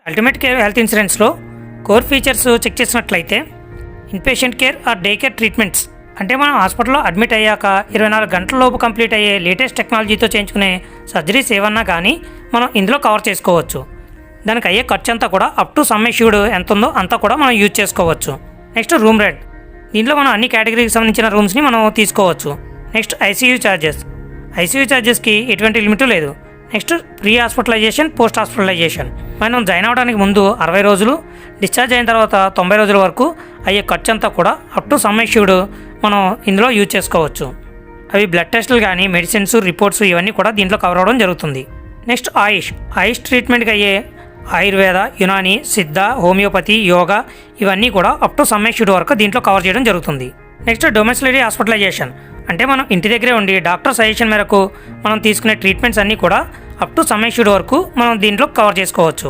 Ultimate care health ఇన్సూరెన్స్లో core features check చేసినట్లయితే inpatient care or day care treatments అంటే మనం హాస్పిటల్లో అడ్మిట్ అయ్యాక 24 గంటల లోపు కంప్లీట్ అయ్యే లేటెస్ట్ టెక్నాలజీతో చేయించుకునే సర్జరీస్ ఏమన్నా కానీ మనం ఇందులో కవర్ చేసుకోవచ్చు. దానికి అయ్యే ఖర్చు అంతా కూడా అప్ టు సమ్ ఎష్యూర్డ్ ఎంత ఉందో అంతా కూడా మనం యూజ్ చేసుకోవచ్చు. నెక్స్ట్ రూమ్ రెంట్, దీంట్లో మనం అన్ని కేటగిరీకి సంబంధించిన రూమ్స్ని మనం తీసుకోవచ్చు. నెక్స్ట్ ఐసీయూ ఛార్జెస్కి ఎటువంటి లిమిట్ లేదు. Next pre hospitalisation, post hospitalisation, మనం జాయిన్ అవ్వడానికి ముందు 60 రోజులు, డిశ్చార్జ్ అయిన తర్వాత 90 రోజుల వరకు అయ్యే ఖర్చు అంతా కూడా అప్ టు సమ్ ఎష్యూర్డ్ మనం ఇందులో యూజ్ చేసుకోవచ్చు. అవి బ్లడ్ టెస్టులు కానీ, మెడిసిన్స్, రిపోర్ట్స్ ఇవన్నీ కూడా దీంట్లో కవర్ అవ్వడం జరుగుతుంది. నెక్స్ట్ ఆయుష్ ట్రీట్మెంట్కి అయ్యే ఆయుర్వేద, యునాని, సిద్ధ, హోమియోపతి, యోగా ఇవన్నీ కూడా అప్ టు సమ్ ఎష్యూర్డ్ వరకు దీంట్లో కవర్ చేయడం జరుగుతుంది. నెక్స్ట్ డొమెస్టిలరీ హాస్పిటలైజేషన్ అంటే మనం ఇంటి దగ్గరే ఉండి డాక్టర్ సజెషన్ మేరకు మనం తీసుకునే ట్రీట్మెంట్స్ అన్నీ కూడా అప్ టు సమ్ ఎష్యూర్డ్ వరకు మనం దీంట్లో కవర్ చేసుకోవచ్చు.